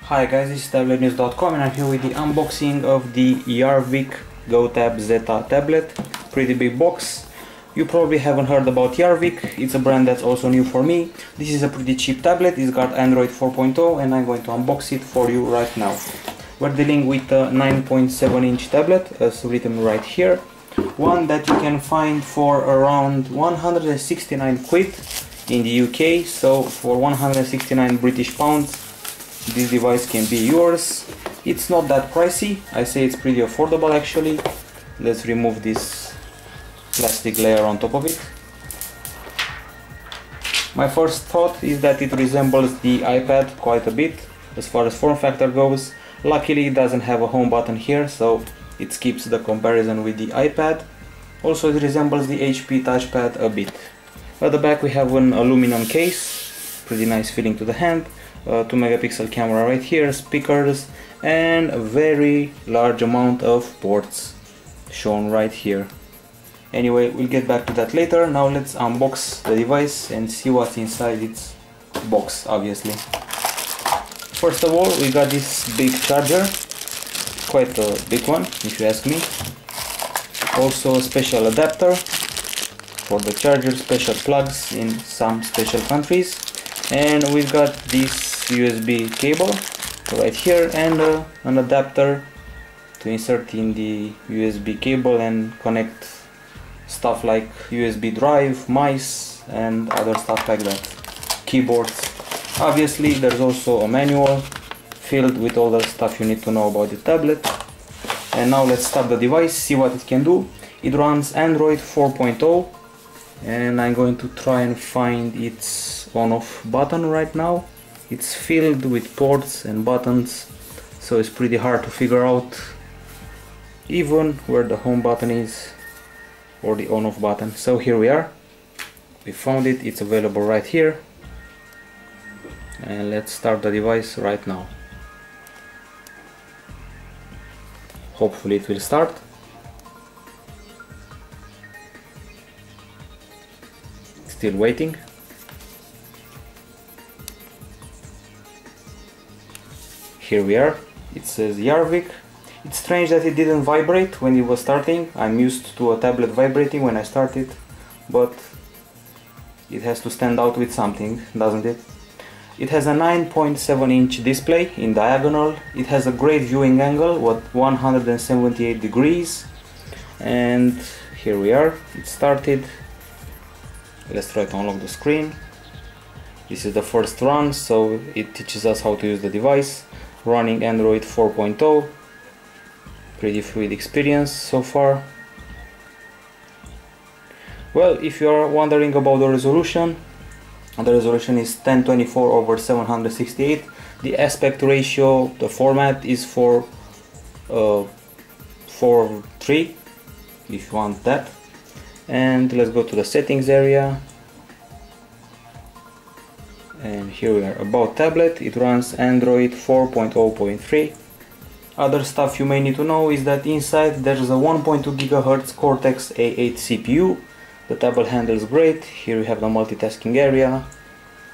Hi guys, this is Tablet-News.com and I'm here with the unboxing of the Yarvik GoTab Zetta tablet. Pretty big box. You probably haven't heard about Yarvik. It's a brand that's also new for me. This is a pretty cheap tablet. It's got Android 4.0 and I'm going to unbox it for you right now. We're dealing with a 9.7-inch tablet, as written right here. One that you can find for around 169 quid in the UK. So for 169 British pounds, this device can be yours. It's not that pricey. I say it's pretty affordable actually. Let's remove this plastic layer on top of it. My first thought is that it resembles the iPad quite a bit as far as form factor goes. Luckily it doesn't have a home button here, so it skips the comparison with the iPad. Also it resembles the HP touchpad a bit. At the back we have an aluminum case, pretty nice feeling to the hand. 2-megapixel camera right here, speakers, and a very large amount of ports shown right here. Anyway, we'll get back to that later. Now let's unbox the device and see what's inside its box, obviously. First of all, we got this big charger, quite a big one if you ask me. Also a special adapter for the charger, special plugs in some special countries. And we've got this USB cable right here and an adapter to insert in the USB cable and connect stuff like USB drive, mice and other stuff like that, keyboards. Obviously there's also a manual filled with all the stuff you need to know about the tablet. And now let's start the device, see what it can do. It runs Android 4.0 and I'm going to try and find its on-off button right now. It's filled with ports and buttons, so it's pretty hard to figure out even where the home button is or the on-off button. So here we are, we found it, it's available right here, and let's start the device right now. Hopefully it will start. Still waiting. Here we are. It says Yarvik. It's strange that it didn't vibrate when it was starting. I'm used to a tablet vibrating when I start it, but it has to stand out with something, doesn't it? It has a 9.7-inch display in diagonal. It has a great viewing angle at 178 degrees. And here we are. It started. Let's try to unlock the screen. This is the first run, so it teaches us how to use the device. Running Android 4.0. Pretty fluid experience so far. Well, if you are wondering about the resolution is 1024 over 768. The aspect ratio, the format is for 4:3 if you want that. And let's go to the settings area. And here we are, about tablet. It runs Android 4.0.3. Other stuff you may need to know is that inside there's a 1.2 GHz Cortex A8 CPU. The tablet handles great. Here we have the multitasking area.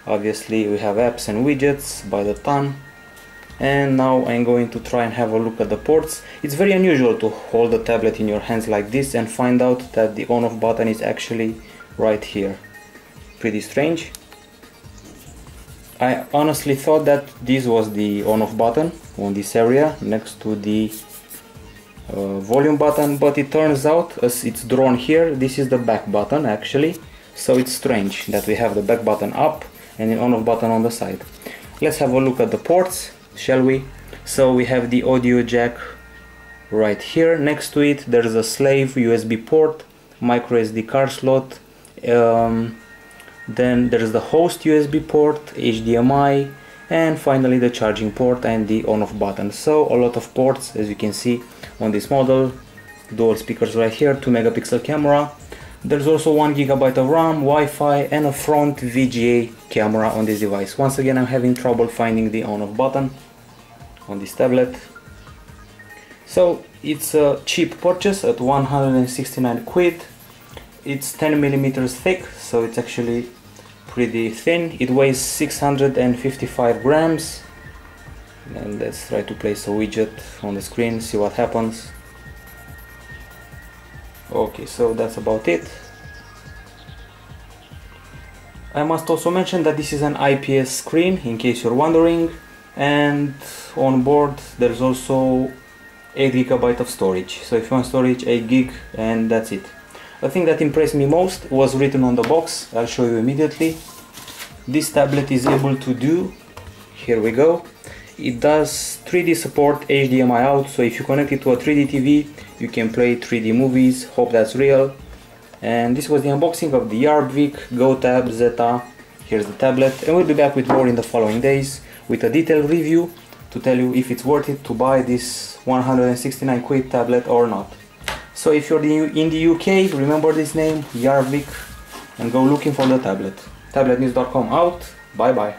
Obviously we have apps and widgets by the ton. And now I'm going to try and have a look at the ports. It's very unusual to hold the tablet in your hands like this and find out that the on-off button is actually right here. Pretty strange. I honestly thought that this was the on-off button on this area next to the volume button, but it turns out, as it's drawn here, this is the back button actually. So it's strange that we have the back button up and the on-off button on the side. Let's have a look at the ports, shall we? So we have the audio jack right here. Next to it there's a slave USB port, micro SD card slot, then there's the host USB port, HDMI, and finally the charging port and the on-off button. So a lot of ports as you can see on this model. Dual speakers right here, 2-megapixel camera. There's also 1 GB of RAM, Wi-Fi, and a front VGA camera on this device. Once again, I'm having trouble finding the on-off button on this tablet. So it's a cheap purchase at 169 quid. It's 10mm thick, so it's actually pretty thin. It weighs 655 grams. And let's try to place a widget on the screen, see what happens. Okay, so that's about it. I must also mention that this is an IPS screen, in case you're wondering, and on board there's also 8 GB of storage. So if you want storage, 8 GB, and that's it. The thing that impressed me most was written on the box. I'll show you immediately. This tablet is able to do, here we go, it does 3D support, HDMI out, so if you connect it to a 3D TV you can play 3D movies. Hope that's real. And this was the unboxing of the Yarvik GoTab Zetta. Here's the tablet, and we'll be back with more in the following days with a detailed review to tell you if it's worth it to buy this 169 quid tablet or not. So if you're in the UK, remember this name, Yarvik, and go looking for the tablet. Tablet-News.com out. Bye bye.